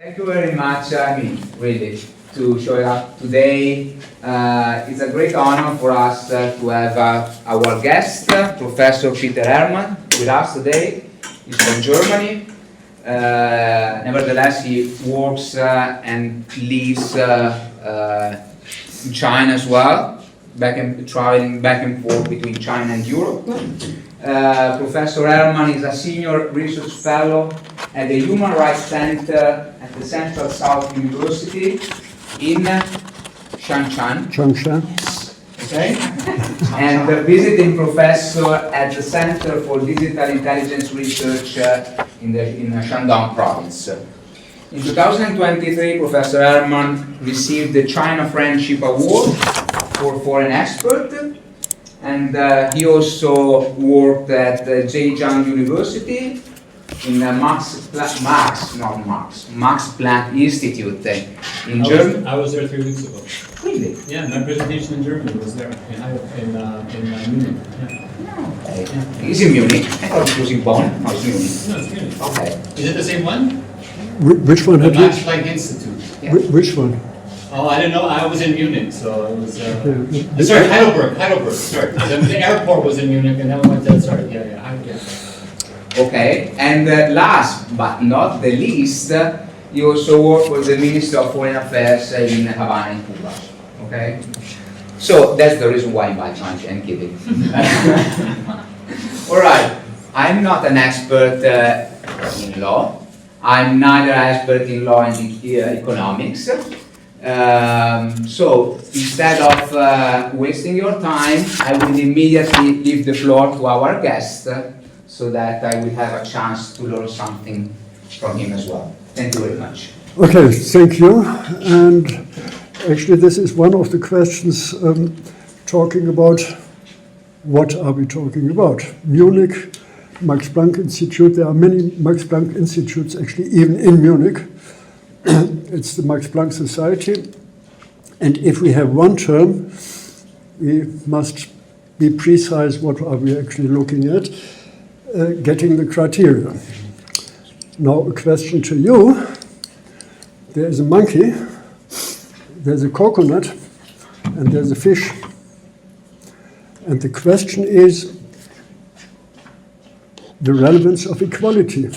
Thank you very much, really, to show up today. It's a great honor for us to have our guest, Professor Peter Hermann, with us today. He's from Germany. Nevertheless, he works and lives in China as well, traveling back and forth between China and Europe. Professor Hermann is a senior research fellow at the Human Rights Center at the Central South University in Xi'an. Okay? And a visiting professor at the Center for Digital Intelligence Research in Shandong province. In 2023, Professor Hermann received the China Friendship Award for Foreign Expert, and he also worked at Zhejiang University in the Max Planck Institute in Germany. I was there 3 weeks ago. Really? Yeah, my presentation in Germany was there in Munich. Yeah. Okay. Yeah. Is it Munich? I thought it was in Bonn. No, it's Munich. No, it's Munich. Okay. Is it the same one? Which one? The Max Planck Institute. Yeah. Which one? Oh, I don't know. I was in Munich, so it was. Okay. Sorry, Heidelberg. Sorry, the airport was in Munich, and then we went to. Sorry, yeah. Okay, and last but not the least, you also work for the Ministry of Foreign Affairs in Havana, in Cuba. Okay, so that's the reason why I invite you. I'm kidding. All right, I'm not an expert in law. I'm neither an expert in law and economics. So instead of wasting your time, I will immediately leave the floor to our guest, so that I will have a chance to learn something from him as well. Thank you very much. Okay, thank you. And actually, this is one of the questions talking about what are we talking about? Munich, Max Planck Institute. There are many Max Planck Institutes actually even in Munich. It's the Max Planck Society. And if we have one term, we must be precise what are we actually looking at. Getting the criteria. Now a question to you. There is a monkey, there's a coconut, and there's a fish. And the question is the relevance of equality.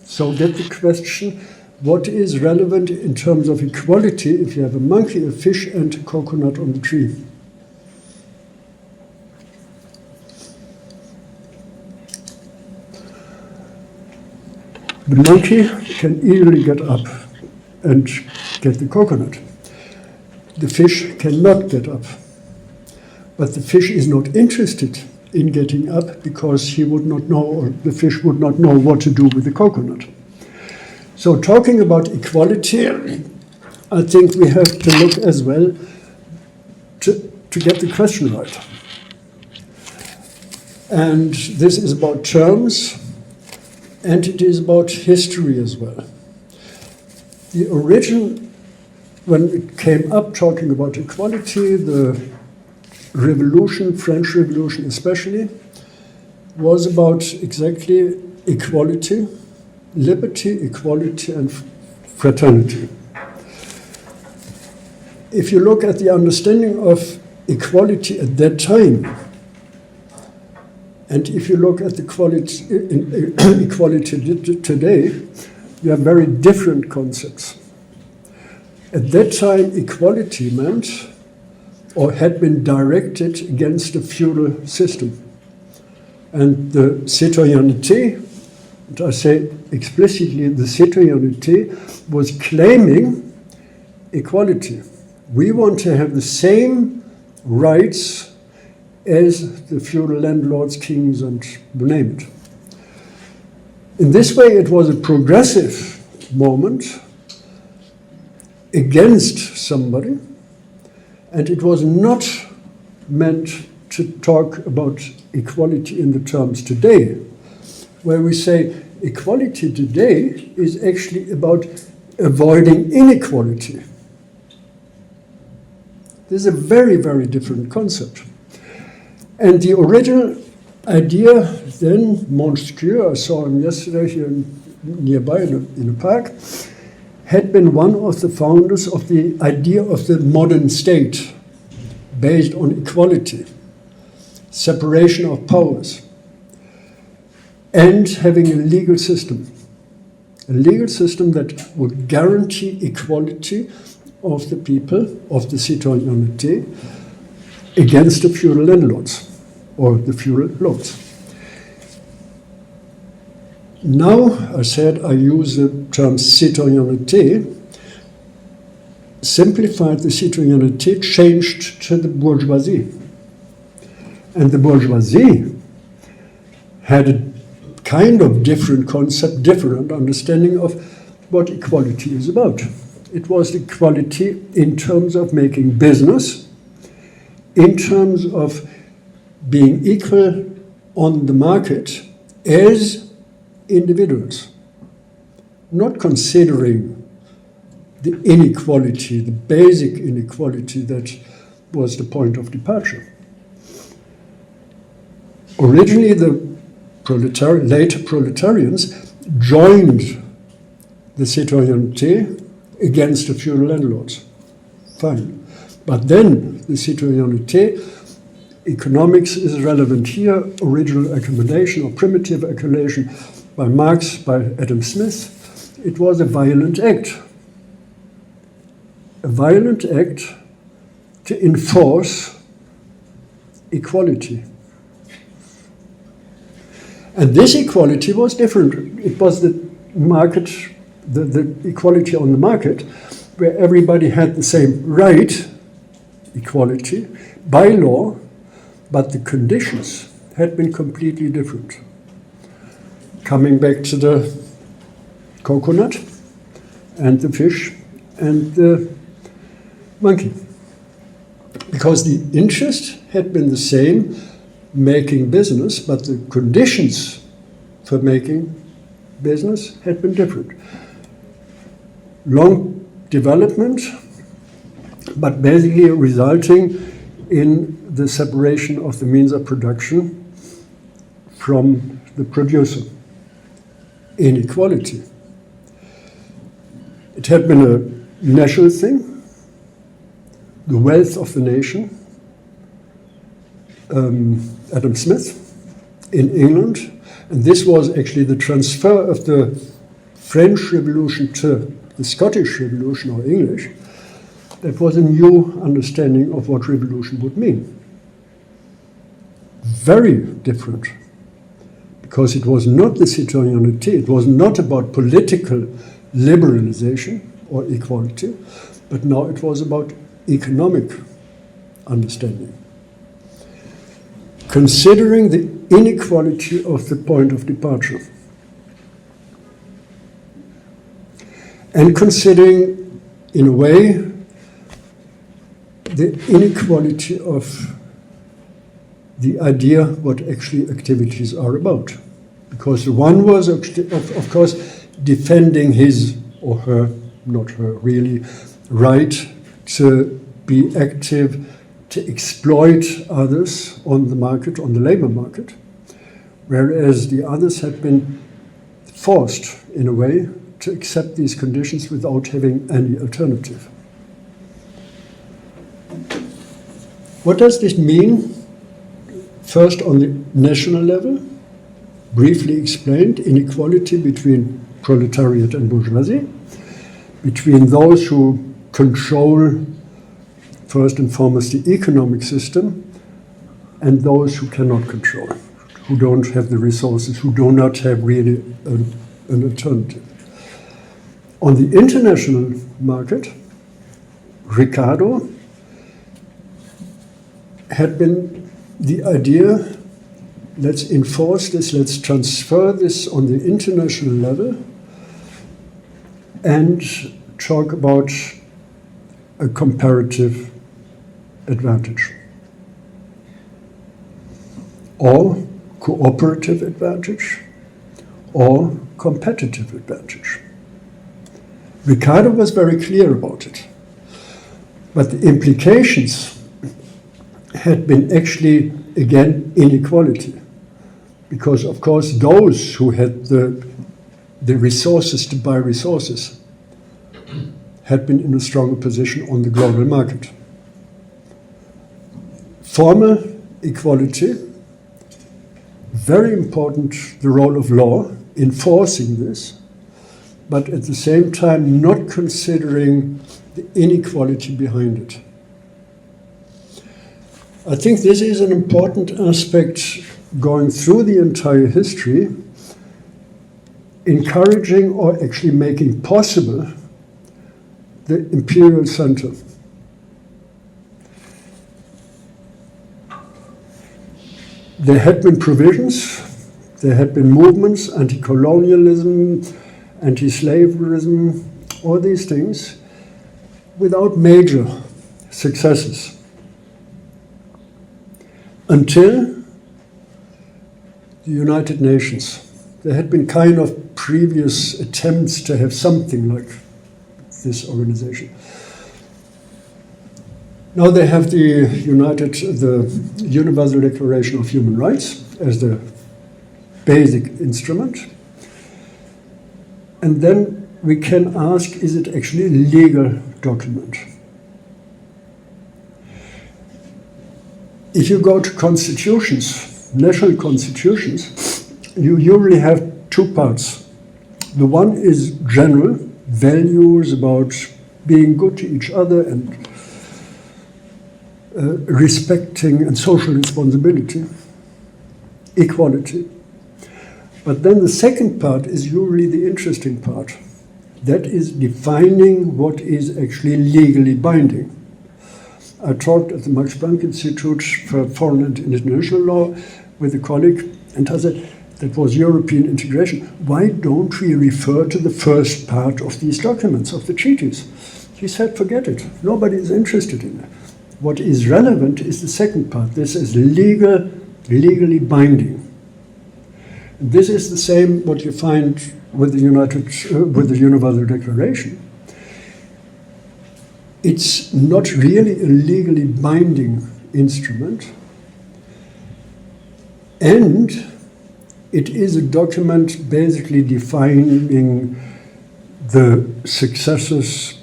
So get the question, what is relevant in terms of equality if you have a monkey, a fish, and a coconut on the tree? The monkey can easily get up and get the coconut. The fish cannot get up. But the fish is not interested in getting up because he would not know, or the fish would not know what to do with the coconut. So talking about equality, I think we have to look as well to get the question right. And this is about terms. And it is about history as well. The origin, when it came up talking about equality, the revolution, French Revolution especially, was about exactly equality, liberty, equality, and fraternity. If you look at the understanding of equality at that time, and if you look at the equality today, you have very different concepts. At that time, equality meant, or had been directed against the feudal system. And the citoyenneté, and I say explicitly, the citoyenneté was claiming equality. We want to have the same rights as the feudal landlords, kings, and you name it. In this way, it was a progressive moment against somebody, and it was not meant to talk about equality in the terms today, where we say equality today is actually about avoiding inequality. This is a very, very different concept. And the original idea then, Montesquieu, I saw him yesterday here in nearby in a park, had been one of the founders of the idea of the modern state based on equality, separation of powers, and having a legal system that would guarantee equality of the people, of the citoyenneté, against the feudal landlords or the feudal lords. Now, I said I use the term citoyenneté, simplified the citoyenneté, changed to the bourgeoisie. And the bourgeoisie had a kind of different concept, different understanding of what equality is about. It was equality in terms of making business, in terms of being equal on the market as individuals, not considering the inequality, the basic inequality that was the point of departure. Originally, the later proletarians joined the citoyenneté against the feudal landlords. Fine. But then the citoyenneté, economics is relevant here, original accumulation or primitive accumulation by Marx, by Adam Smith. It was a violent act. A violent act to enforce equality. And this equality was different. It was the market, the equality on the market, where everybody had the same right, equality, by law, but the conditions had been completely different. Coming back to the coconut and the fish and the monkey. Because the interest had been the same, making business, but the conditions for making business had been different. Long development, but basically resulting in the separation of the means of production from the producer. Inequality. It had been a national thing, the wealth of the nation. Adam Smith in England, and this was actually the transfer of the French Revolution to the Scottish Revolution, or English. That was a new understanding of what revolution would mean. Very different, because it was not the citoyenneté, it was not about political liberalization or equality, but now it was about economic understanding. Considering the inequality of the point of departure, and considering, in a way, the inequality of the idea what actually activities are about. Because the one was, of course, defending his or her, not her really, right to be active, to exploit others on the market, on the labor market, whereas the others had been forced, in a way, to accept these conditions without having any alternative. What does this mean? First, on the national level, briefly explained, inequality between proletariat and bourgeoisie, between those who control first and foremost the economic system, and those who cannot control, who don't have the resources, who do not have really an alternative. On the international market, Ricardo had been the idea, let's enforce this, let's transfer this on the international level and talk about a comparative advantage or cooperative advantage or competitive advantage. Ricardo was very clear about it, but the implications had been actually, again, inequality, because of course those who had the the resources to buy resources had been in a stronger position on the global market. Formal equality, very important, the role of law, enforcing this, but at the same time not considering the inequality behind it. I think this is an important aspect going through the entire history, encouraging or actually making possible the imperial center. There had been provisions, there had been movements, anti-colonialism, anti-slaverism, all these things, without major successes. Until the United Nations. There had been kind of previous attempts to have something like this organization. Now they have the Universal Declaration of Human Rights as the basic instrument. And then we can ask, is it actually a legal document? If you go to constitutions, national constitutions, you usually have two parts. The one is general values about being good to each other and respecting and social responsibility, equality. But then the second part is usually the interesting part. That is defining what is actually legally binding. I talked at the Max Planck Institute for Foreign and International Law with a colleague, and I said, that was European integration. Why don't we refer to the first part of these documents, of the treaties? He said, forget it. Nobody is interested in it. What is relevant is the second part. This is legally binding. This is the same what you find with the Universal Declaration. It's not really a legally binding instrument, and it is a document basically defining the successes,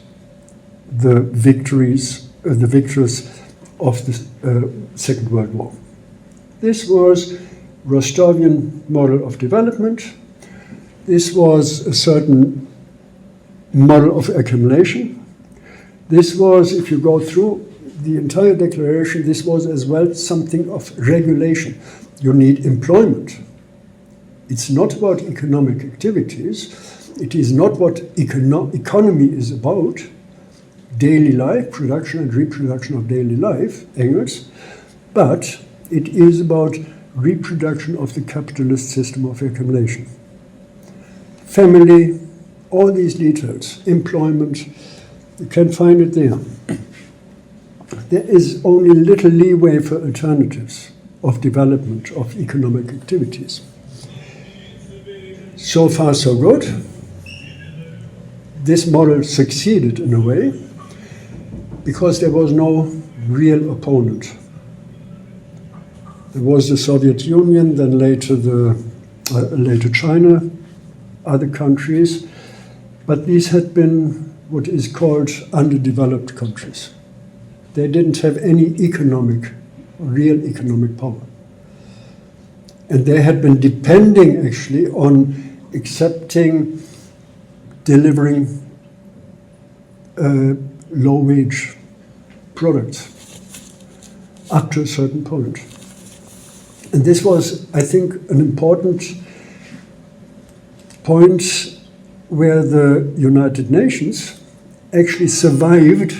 the victories of the Second World War. This was Rostovian model of development. This was a certain model of accumulation. This was, if you go through the entire declaration, this was as well something of regulation. You need employment. It's not about economic activities. It is not what economy is about. Daily life, production and reproduction of daily life, Engels, but it is about reproduction of the capitalist system of accumulation. Family, all these details, employment, you can find it there. There is only little leeway for alternatives of development of economic activities. So far, so good. This model succeeded in a way because there was no real opponent. There was the Soviet Union, then later China, other countries, but these had been what is called underdeveloped countries. They didn't have any real economic power. And they had been depending actually on accepting, delivering low-wage products up to a certain point. And this was, I think, an important point where the United Nations actually survived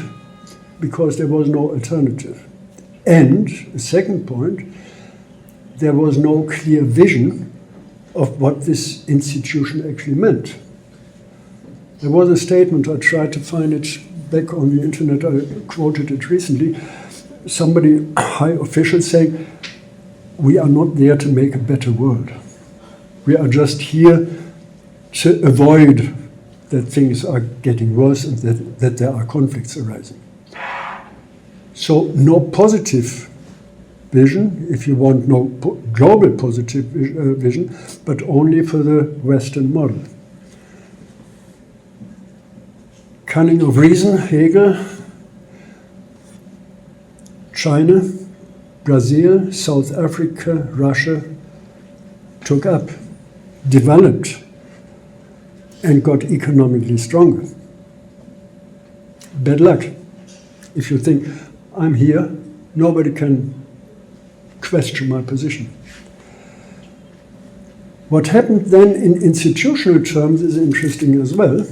because there was no alternative. And, a second point, there was no clear vision of what this institution actually meant. There was a statement, I tried to find it back on the internet, I quoted it recently, somebody, high official, saying, we are not there to make a better world. We are just here to avoid that things are getting worse and that there are conflicts arising. So no positive vision, if you want, no global positive vision, but only for the Western model. cunning of reason, Hegel, China, Brazil, South Africa, Russia took up, developed, and got economically stronger. Bad luck. If you think, I'm here, nobody can question my position. What happened then in institutional terms is interesting as well.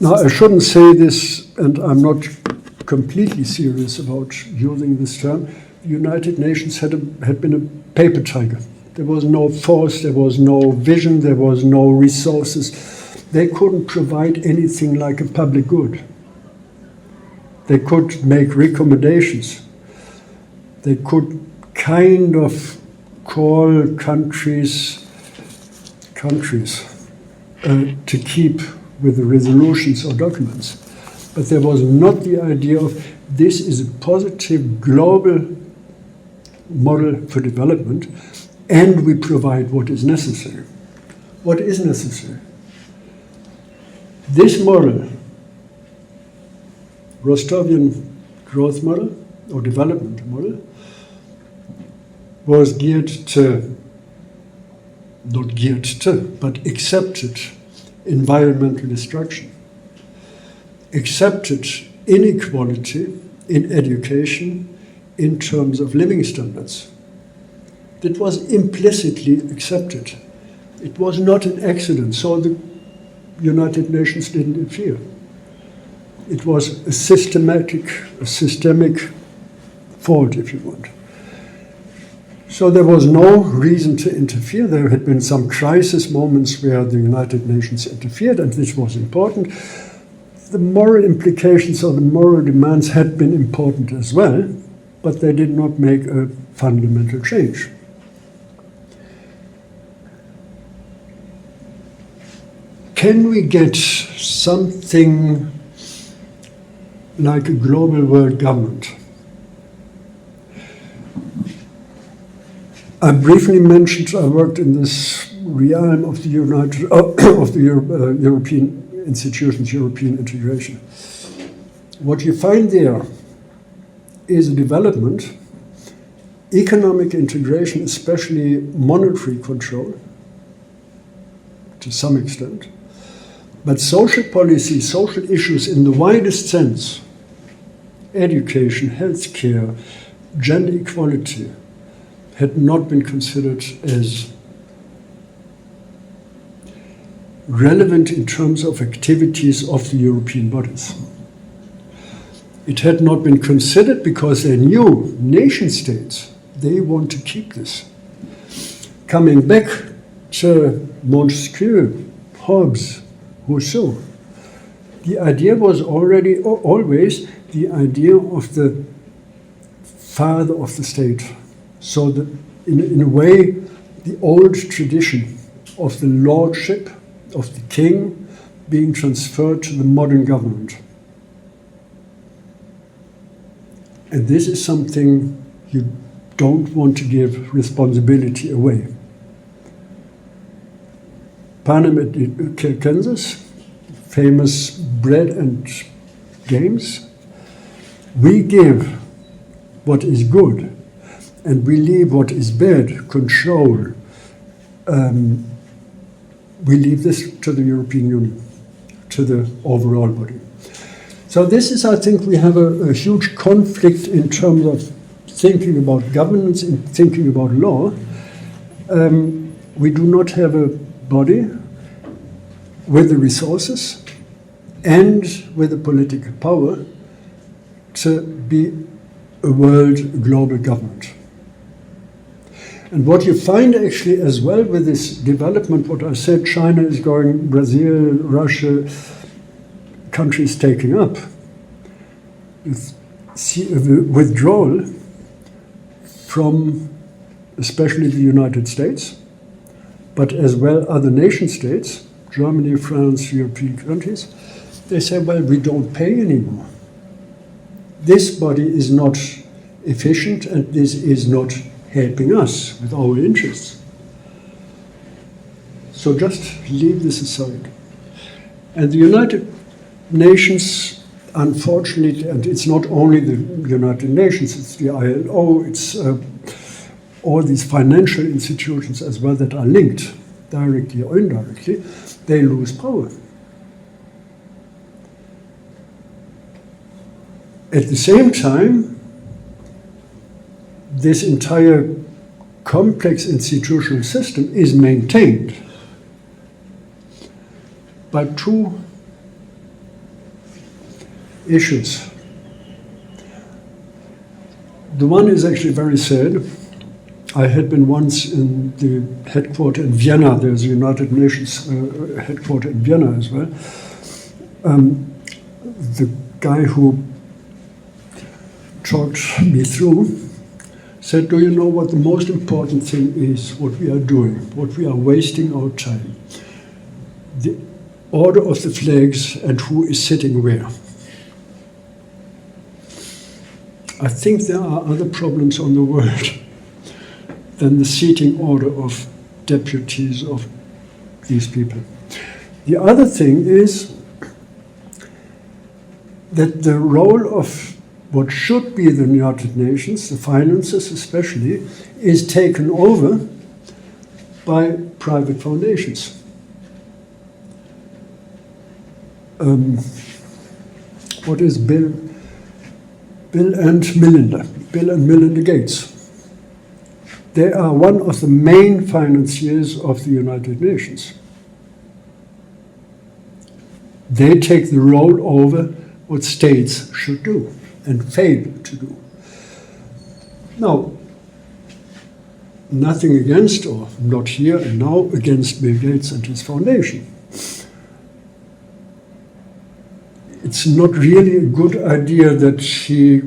Now, I shouldn't say this, and I'm not completely serious about using this term. The United Nations had been a paper tiger. There was no force, there was no vision, there was no resources. They couldn't provide anything like a public good. They could make recommendations. They could kind of call countries to keep with the resolutions or documents. But there was not the idea of this is a positive global model for development, and we provide what is necessary. What is necessary? This model, Rostovian growth model or development model, was accepted environmental destruction, accepted inequality in education in terms of living standards. It was implicitly accepted. It was not an accident, so the United Nations didn't interfere. It was a systemic fault, if you want. So there was no reason to interfere. There had been some crisis moments where the United Nations interfered, and this was important. The moral implications or the moral demands had been important as well, but they did not make a fundamental change. Can we get something like a global world government? I briefly mentioned I worked in this realm of the European institutions, European integration. What you find there is a development, economic integration, especially monetary control, to some extent, but social policy, social issues in the widest sense, education, healthcare, gender equality, had not been considered as relevant in terms of activities of the European bodies. It had not been considered because they knew nation states, they want to keep this. Coming back to Montesquieu, Hobbes, Rousseau, the idea was always the idea of the father of the state. So that in a way, the old tradition of the lordship of the king being transferred to the modern government. And this is something you don't want to give responsibility away. Panem et Circenses, famous bread and games. We give what is good, and we leave what is bad, control. We leave this to the European Union, to the overall body. So this is, I think, we have a huge conflict in terms of thinking about governance and thinking about law. We do not have a body with the resources and with the political power to be a world global government. And what you find actually as well with this development, what I said, China is going, Brazil, Russia, countries taking up, withdrawal from especially the United States, but as well other nation states, Germany, France, European countries, they say, well, we don't pay anymore. This body is not efficient and this is not helping us with our interests. So just leave this aside. And the United Nations, unfortunately, and it's not only the United Nations, it's the ILO, it's all these financial institutions as well that are linked, directly or indirectly, they lose power. At the same time, this entire complex institutional system is maintained by two issues. The one is actually very sad. I had been once in the headquarters in Vienna. There's a United Nations headquarters in Vienna as well. The guy who talked me through said, do you know what the most important thing is, what we are doing, what we are wasting our time? The order of the flags and who is sitting where. I think there are other problems on the world than the seating order of deputies of these people. The other thing is that the role of what should be the United Nations, the finances especially, is taken over by private foundations. What is Bill and Melinda Gates? They are one of the main financiers of the United Nations. They take the role over what states should do and fail to do. Now, nothing against, or not here and now, against Bill Gates and his foundation. It's not really a good idea that he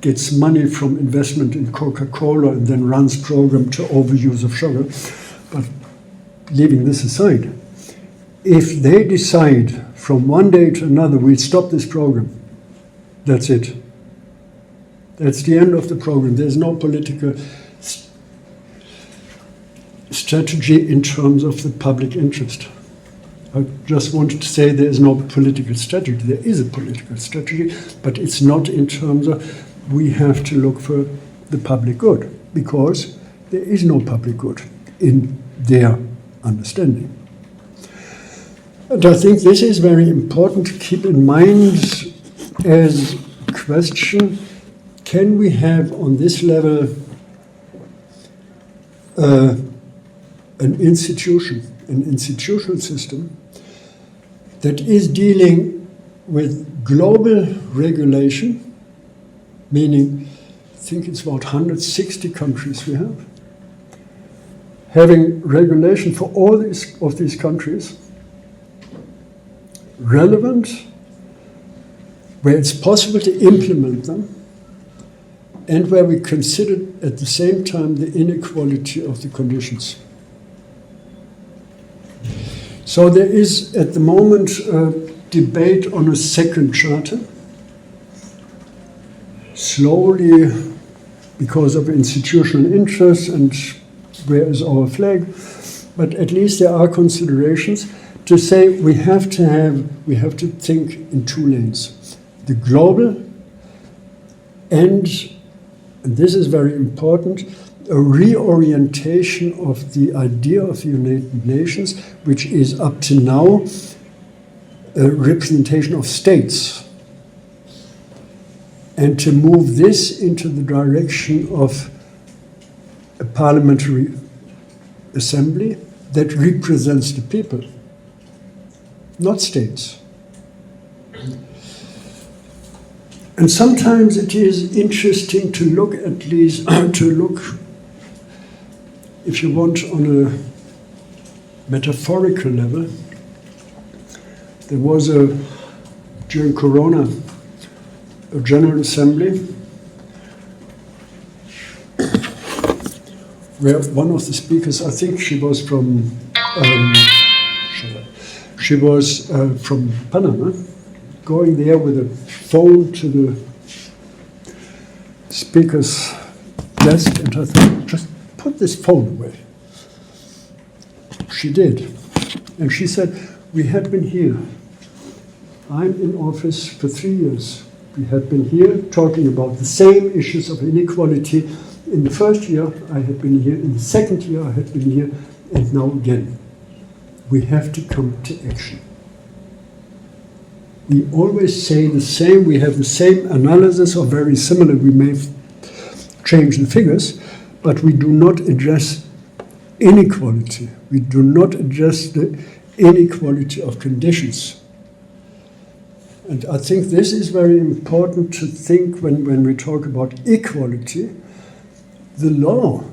gets money from investment in Coca-Cola and then runs program to overuse of sugar. But leaving this aside, if they decide from one day to another, we'll stop this program, that's it. That's the end of the program. There's no political strategy in terms of the public interest. I just wanted to say there is no political strategy. There is a political strategy, but it's not in terms of we have to look for the public good, because there is no public good in their understanding. And I think this is very important to keep in mind as a question. Can we have on this level an institutional system that is dealing with global regulation, meaning I think it's about 160 countries we have, having regulation for all of these countries, relevant, where it's possible to implement them, and where we consider at the same time the inequality of the conditions. So there is at the moment a debate on a second charter, slowly because of institutional interest and where is our flag, but at least there are considerations to say we have to think in two lanes. The global and this is very important, a reorientation of the idea of the United Nations, which is up to now a representation of states, and to move this into the direction of a parliamentary assembly that represents the people, not states. And sometimes it is interesting to look at least, if you want, on a metaphorical level. There was during Corona, a General Assembly where one of the speakers, I think she was from Panama, going there with a phone to the speaker's desk, and I thought, just put this phone away. She did. And she said, we had been here I'm in office for 3 years. We have been here talking about the same issues of inequality. In the first year, I had been here. In the second year, I had been here. And now again. We have to come to action. We always say the same. We have the same analysis, or very similar. We may change the figures, but we do not address inequality. We do not address the inequality of conditions. And I think this is very important to think when we talk about equality. The law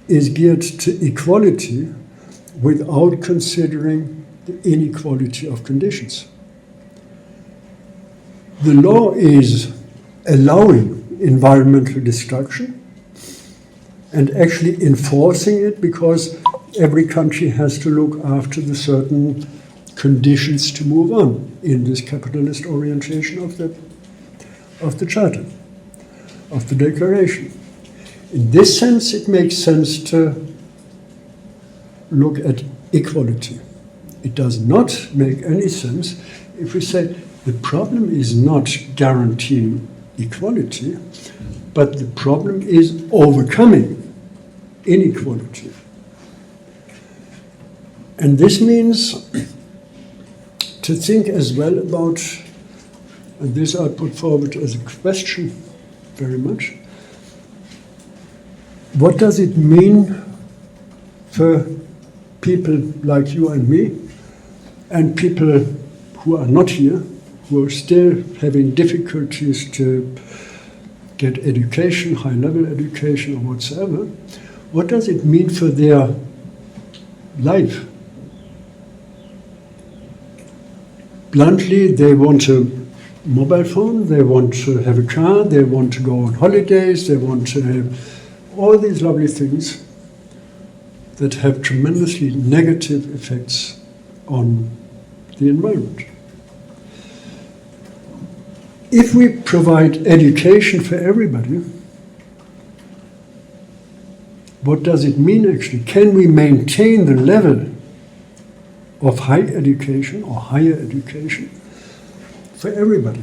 is geared to equality without considering the inequality of conditions. The law is allowing environmental destruction and actually enforcing it, because every country has to look after the certain conditions to move on in this capitalist orientation of the Charter, of the Declaration. In this sense, it makes sense to look at equality. It does not make any sense if we say the problem is not guaranteeing equality, but the problem is overcoming inequality. And this means to think as well about, and this I put forward as a question very much, what does it mean for people like you and me, and people who are not here, who are still having difficulties to get education, high-level education or whatsoever? What does it mean for their life? Bluntly, they want a mobile phone, they want to have a car, they want to go on holidays, they want to have all these lovely things that have tremendously negative effects on the environment. If we provide education for everybody, what does it mean actually? Can we maintain the level of high education or higher education for everybody?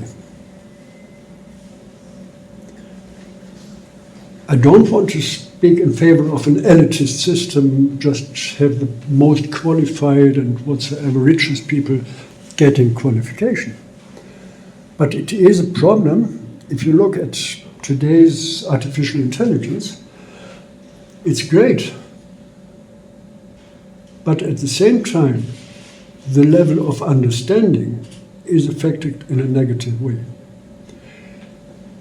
I don't want to speak in favor of an elitist system, just have the most qualified and whatsoever richest people getting qualification. But it is a problem. If you look at today's artificial intelligence, it's great. But at the same time, the level of understanding is affected in a negative way.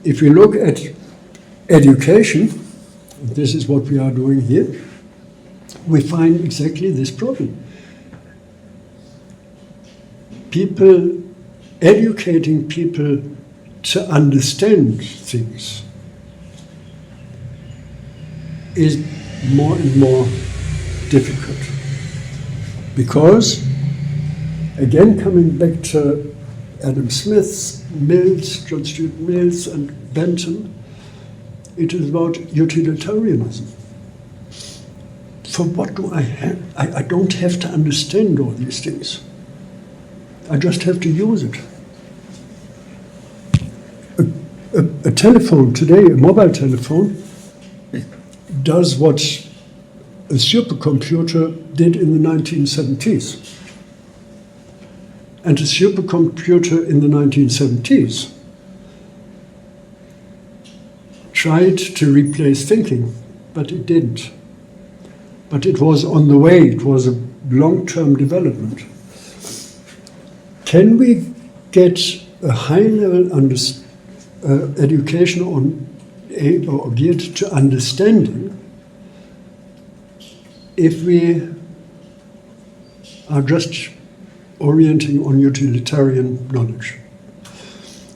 If we look at education, this is what we are doing here, we find exactly this problem. Educating people to understand things is more and more difficult. Because, again, coming back to Adam Smith, Mills, John Stuart Mills, and Bentham, it is about utilitarianism. For what do I have? I don't have to understand all these things. I just have to use it. A telephone today, a mobile telephone, does what a supercomputer did in the 1970s. And a supercomputer in the 1970s tried to replace thinking, but it didn't. But it was on the way, it was a long-term development. Can we get a high-level education or geared to understanding if we are just orienting on utilitarian knowledge?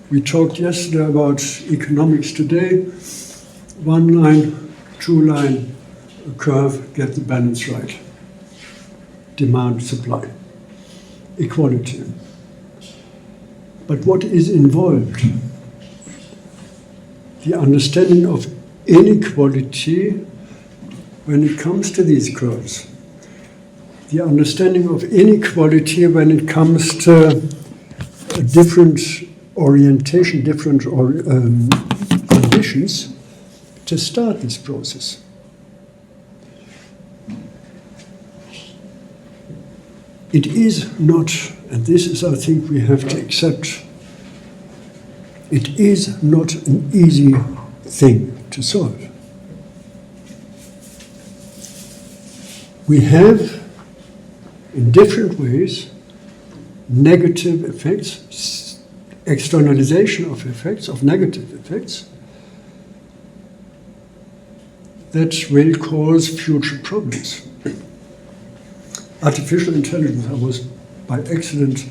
We talked yesterday about economics today. 1 line, 2 line, a curve, get the balance right. Demand, supply, equality. But what is involved? The understanding of inequality when it comes to these curves. the understanding of inequality when it comes to a different orientation, different conditions to start this process. It is not, and this is, I think, we have to accept, it is not an easy thing to solve. We have, in different ways, negative effects, externalization of effects, of negative effects, that will cause future problems. Artificial intelligence, I was by accident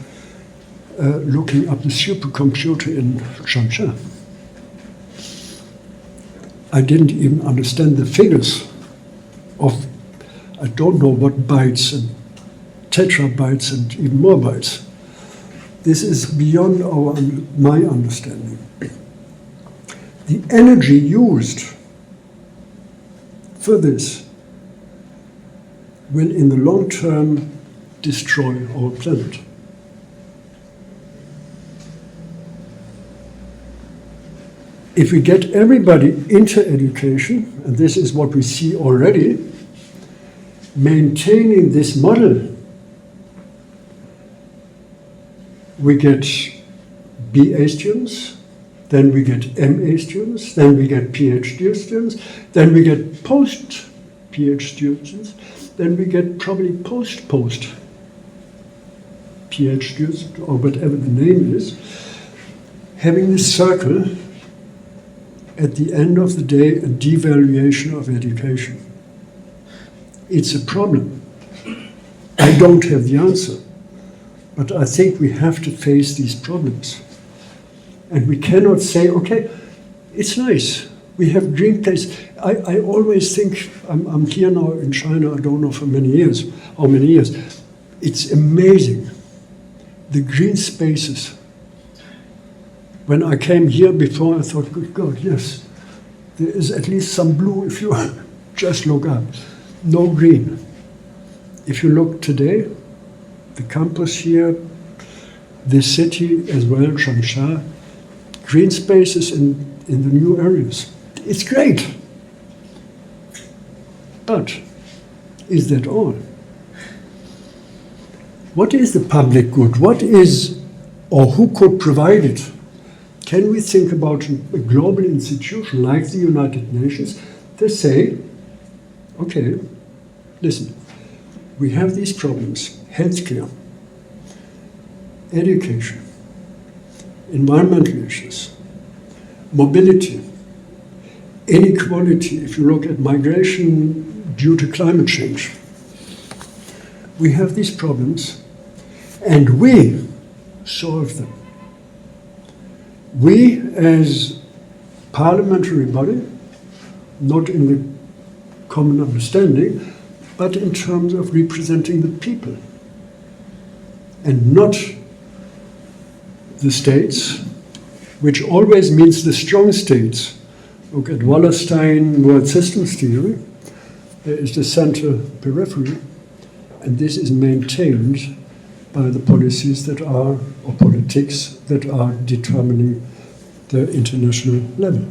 looking up the supercomputer in Xi'an. I didn't even understand the figures of, I don't know what bytes and tetrabytes and even more bytes. This is beyond my understanding. The energy used for this will in the long term destroy our planet. If we get everybody into education, and this is what we see already, maintaining this model, we get BA students, then we get MA students, then we get PhD students, then we get post-PhD students, then we get probably post-PhD students, or whatever the name is, having this circle, at the end of the day, a devaluation of education. It's a problem. I don't have the answer, but I think we have to face these problems. And we cannot say, okay, it's nice, we have green places. I always think, I'm here now in China, I don't know for many years, how many years. It's amazing, the green spaces. When I came here before, I thought, good God, yes, there is at least some blue if you just look up. No green. If you look today, the campus here, the city as well, Changsha, green spaces in the new areas. It's great. But is that all? What is the public good? What is, or who could provide it? Can we think about a global institution like the United Nations to say, okay, listen, we have these problems, healthcare, education, environmental issues, mobility, inequality, if you look at migration due to climate change. We have these problems and we solve them. We, as parliamentary body, not in the common understanding, but in terms of representing the people, and not the states, which always means the strong states. Look at Wallerstein World Systems Theory. There is the center periphery, and this is maintained by the policies that are, or politics that are determining the international level.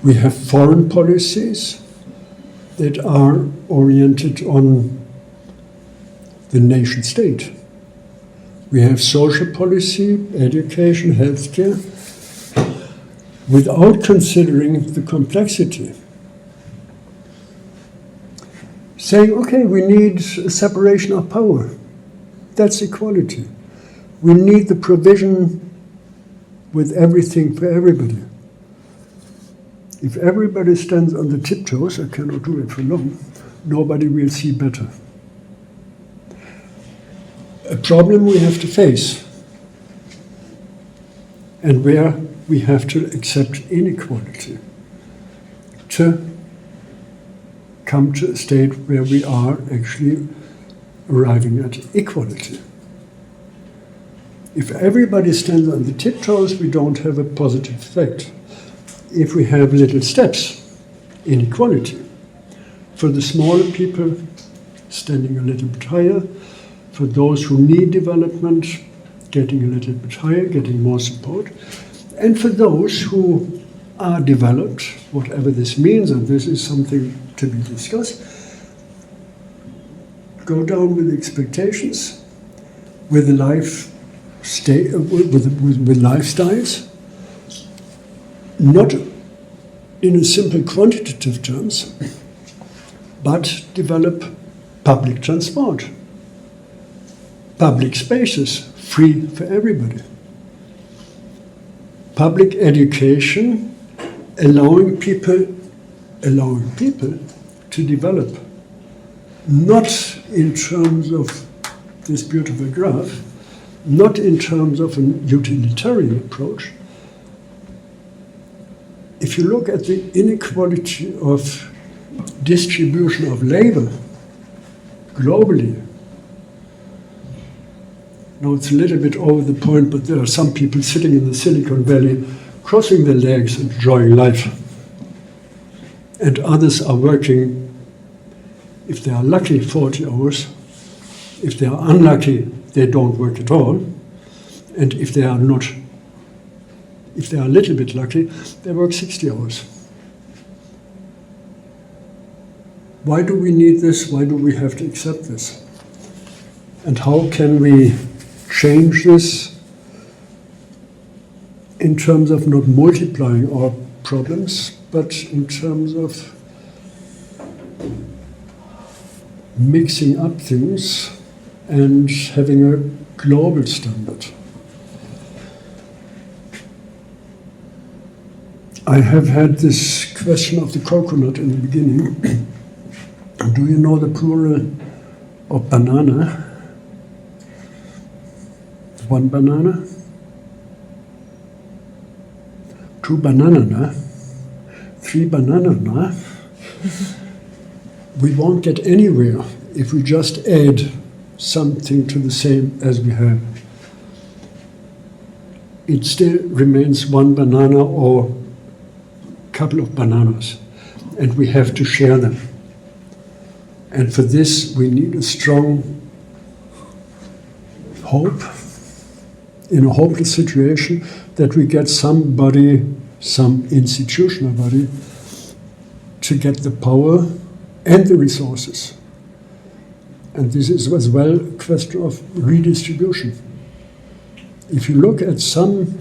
We have foreign policies that are oriented on the nation state. We have social policy, education, healthcare, without considering the complexity. Saying, okay, we need a separation of power. That's equality. We need the provision with everything for everybody. If everybody stands on the tiptoes, I cannot do it for long, nobody will see better. A problem we have to face, and where we have to accept inequality to come to a state where we are actually arriving at equality. If everybody stands on the tiptoes, we don't have a positive effect. If we have little steps, inequality, for the smaller people, standing a little bit higher. For those who need development, getting a little bit higher, getting more support. And for those who are developed, whatever this means, and this is something to be discussed, go down with expectations, with lifestyles, not in a simple quantitative terms, but develop public transport, public spaces, free for everybody, public education, allowing people to develop, not in terms of this beautiful graph, not in terms of an utilitarian approach. If you look at the inequality of distribution of labor globally, now it's a little bit over the point, but there are some people sitting in the Silicon Valley crossing their legs and enjoying life. And others are working, if they are lucky, 40 hours. If they are unlucky, they don't work at all. And if they are a little bit lucky, they work 60 hours. Why do we need this? Why do we have to accept this? And how can we change this in terms of not multiplying our problems, but in terms of mixing up things and having a global standard? I have had this question of the coconut in the beginning. Do you know the plural of banana? One banana, two banana, three banana. We won't get anywhere if we just add something to the same as we have. It still remains one banana or a couple of bananas, and we have to share them. And for this, we need a strong hope in a hopeless situation that we get somebody, some institutional body, to get the power and the resources. And this is as well a question of redistribution. If you look at some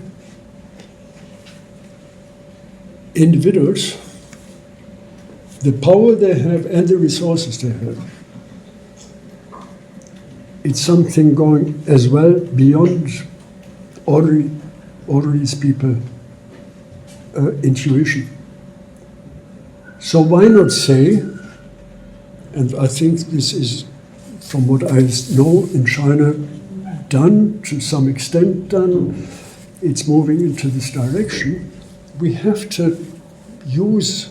individuals, the power they have and the resources they have, it's something going as well beyond ordinary people intuition. So why not say, and I think this is, from what I know in China, done, to some extent done, it's moving into this direction. We have to use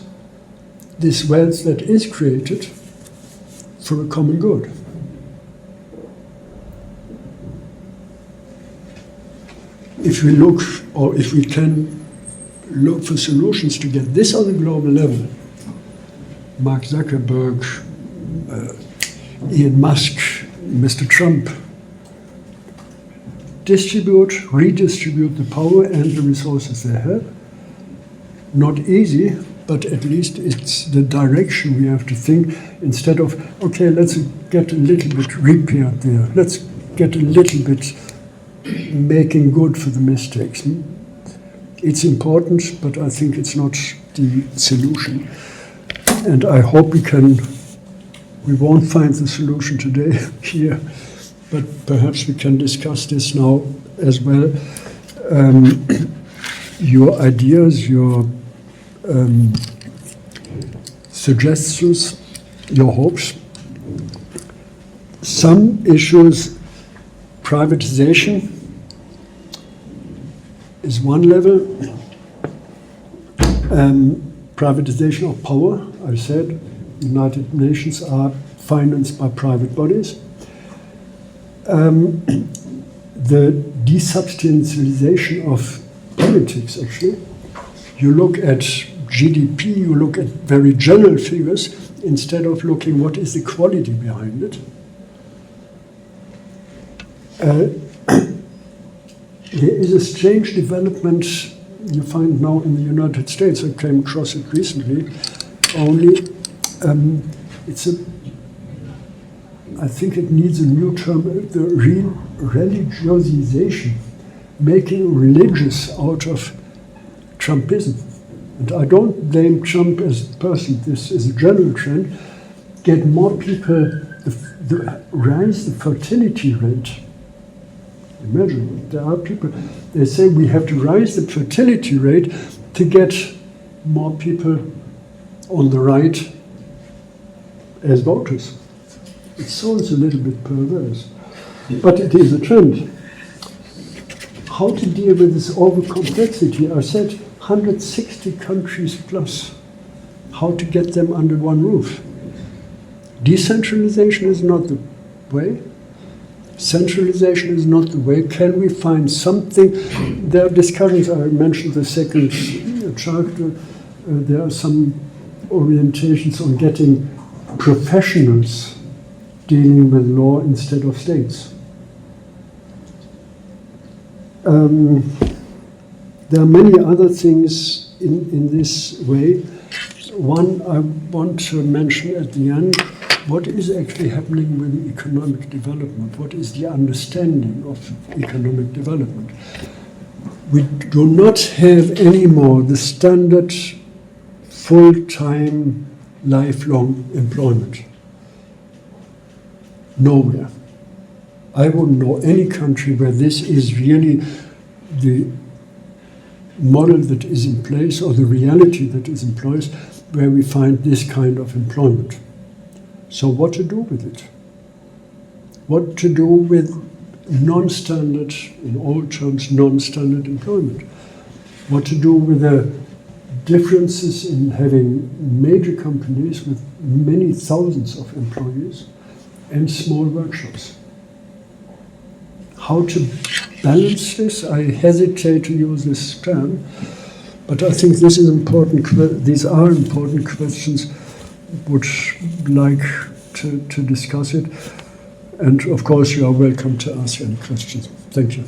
this wealth that is created for a common good. If we look, or if we can look for solutions to get this on the global level, Mark Zuckerberg, Elon Musk, Mr. Trump, redistribute the power and the resources they have. Not easy, but at least it's the direction we have to think, instead of, okay, let's get a little bit repaired there, let's get a little bit making good for the mistakes. It's important, but I think it's not the solution. And I hope we won't find the solution today here, but perhaps we can discuss this now as well. Your ideas, your suggestions, your hopes. Some issues, privatization is one level. Privatization of power, I said, United Nations are financed by private bodies. The desubstantialization of politics, actually. You look at GDP, you look at very general figures instead of looking what is the quality behind it. There is a strange development you find now in the United States. I came across it recently. Only I think it needs a new term, the religiosization, making religious out of Trumpism. And I don't blame Trump as a person, this is a general trend. Get more people, rise the fertility rate. Imagine, there are people, they say we have to rise the fertility rate to get more people on the right as voters. It sounds a little bit perverse, but it is a trend. How to deal with this over-complexity? I said 160 countries plus. How to get them under one roof? Decentralization is not the way. Centralization is not the way. Can we find something? There are discussions, I mentioned the second chapter, there are some orientations on getting professionals dealing with law instead of states. There are many other things in this way. One I want to mention at the end, what is actually happening with economic development? What is the understanding of economic development? We do not have anymore the standard full-time, lifelong employment. Nowhere. I wouldn't know any country where this is really the model that is in place or the reality that is in place where we find this kind of employment. So what to do with it? What to do with non-standard, in all terms, non-standard employment? What to do with the differences in having major companies with many thousands of employees and small workshops? How to balance this? I hesitate to use this term, but I think this is important. These are important questions. Would like to discuss it, and of course you are welcome to ask any questions. Thank you.